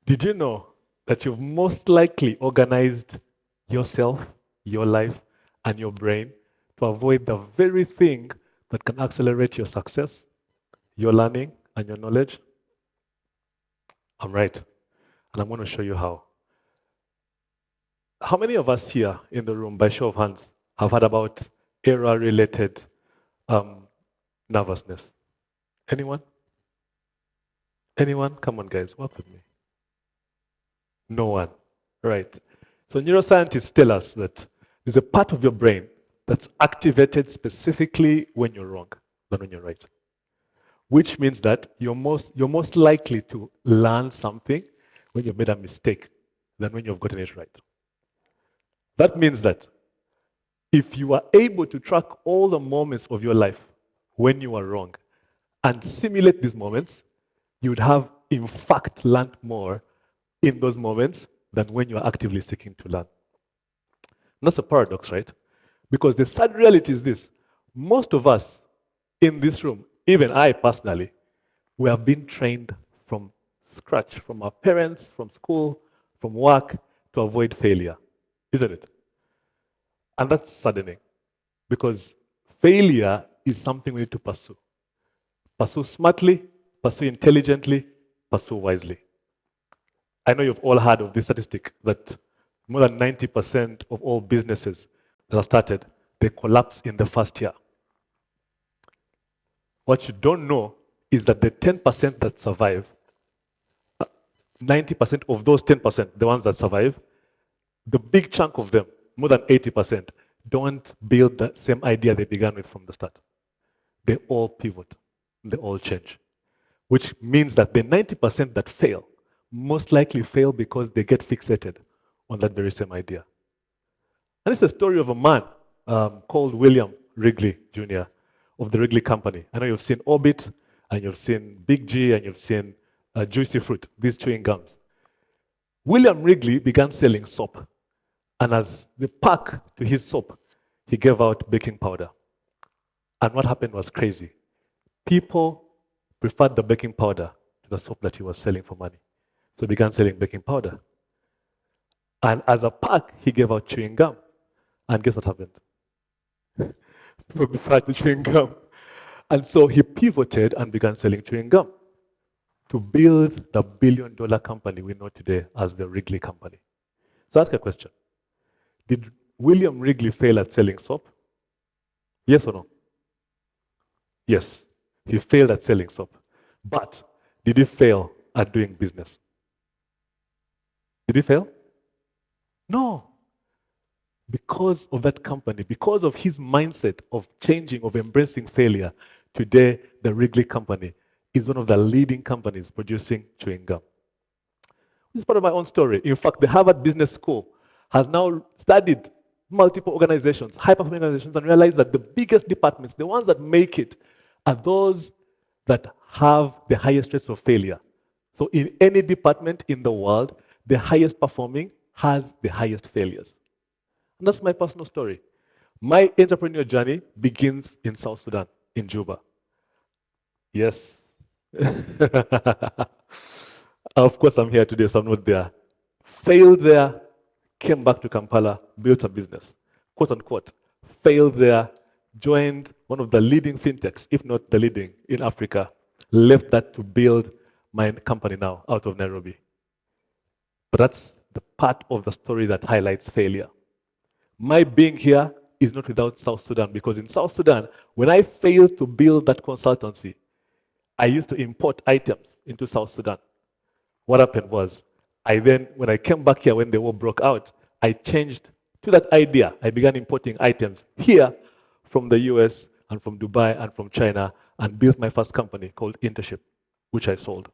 Did you know that you've most likely organized yourself, your life, and your brain to avoid the very thing that can accelerate your success, your learning, and your knowledge? I'm right. And I'm going to show you how. How many of us here in the room, by show of hands, have heard about error-related um, nervousness? Anyone? Anyone? Come on, guys, work with me. No one. Right. So neuroscientists tell us that there's a part of your brain that's activated specifically when you're wrong than when you're right. Which means that you're most likely to learn something when you've made a mistake than when you've gotten it right. That means that if you are able to track all the moments of your life when you are wrong and simulate these moments, you would have, in fact, learned more in those moments than when you are actively seeking to learn. And that's a paradox, right? Because the sad reality is this: most of us in this room, even I personally, we have been trained from scratch, from our parents, from school, from work, to avoid failure, isn't it? And that's saddening because failure is something we need to pursue. Pursue smartly, pursue intelligently, pursue wisely. I know you've all heard of this statistic that more than 90% of all businesses that are started, they collapse in the first year. What you don't know is that the 10% that survive, 90% of those 10%, the ones that survive, the big chunk of them, more than 80%, don't build the same idea they began with from the start. They all pivot, they all change. Which means that the 90% that fail most likely fail because they get fixated on that very same idea. And it's the story of a man called William Wrigley Jr. of the Wrigley Company. I know you've seen Orbit, and you've seen Big G, and you've seen Juicy Fruit, these chewing gums. William Wrigley began selling soap. And as the pack to his soap, he gave out baking powder. And what happened was crazy. People preferred the baking powder to the soap that he was selling for money. So he began selling baking powder. And as a pack, he gave out chewing gum. And guess what happened? People preferred the chewing gum. And so he pivoted and began selling chewing gum to build the billion-dollar company we know today as the Wrigley Company. So ask a question. Did William Wrigley fail at selling soap? Yes or no? Yes, he failed at selling soap. But did he fail at doing business? Did he fail? No. Because of that company, because of his mindset of changing, of embracing failure, today the Wrigley Company is one of the leading companies producing chewing gum. This is part of my own story. In fact, the Harvard Business School has now studied multiple organizations, high-performing organizations, and realized that the biggest departments, the ones that make it, are those that have the highest rates of failure. So in any department in the world, the highest performing has the highest failures. And that's my personal story. My entrepreneurial journey begins in South Sudan, in Juba. Yes. Of course, I'm here today, so I'm not there. Failed there, came back to Kampala, built a business, quote unquote. Failed there, joined one of the leading fintechs, if not the leading in Africa, left that to build my company now out of Nairobi. But that's the part of the story that highlights failure. My being here is not without South Sudan, because in South Sudan, when I failed to build that consultancy, I used to import items into South Sudan. What happened was, when I came back here when the war broke out, I changed to that idea. I began importing items here from the US and from Dubai and from China and built my first company called Internship, which I sold.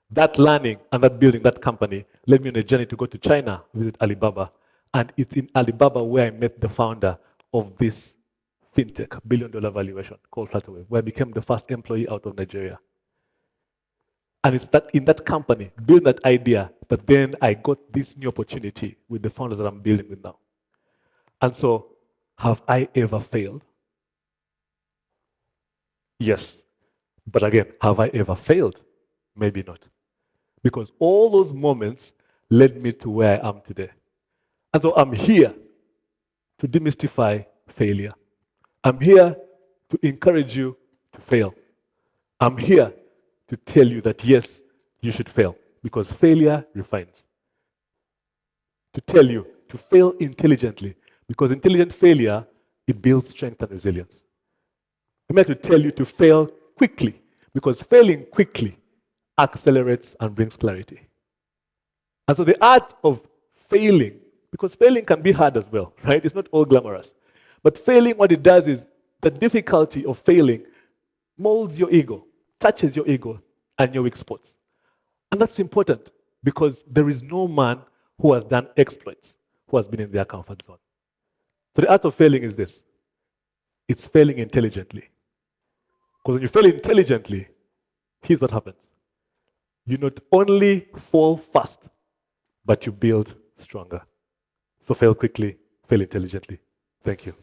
That learning and that building that company led me on a journey to go to China, visit Alibaba. And it's in Alibaba where I met the founder of this fintech, billion-dollar valuation called Flutterwave, where I became the first employee out of Nigeria. And it's that in that company, building that idea, that then I got this new opportunity with the founders that I'm building with now. And so, have I ever failed? Yes. But again, have I ever failed? Maybe not. because all those moments led me to where I am today. And so I'm here to demystify failure. I'm here to encourage you to fail. I'm here to tell you that yes, you should fail because failure refines. To tell you to fail intelligently because intelligent failure, it builds strength and resilience. I'm here to tell you to fail quickly because failing quickly accelerates and brings clarity. And so the art of failing, because failing can be hard as well, right? It's not all glamorous. But failing, what it does is the difficulty of failing molds your ego, touches your ego and your weak spots. And that's important because there is no man who has done exploits who has been in their comfort zone. So the art of failing is this. It's failing intelligently. Because when you fail intelligently, here's what happens. You not only fall fast, but you build stronger. So fail quickly, fail intelligently. Thank you.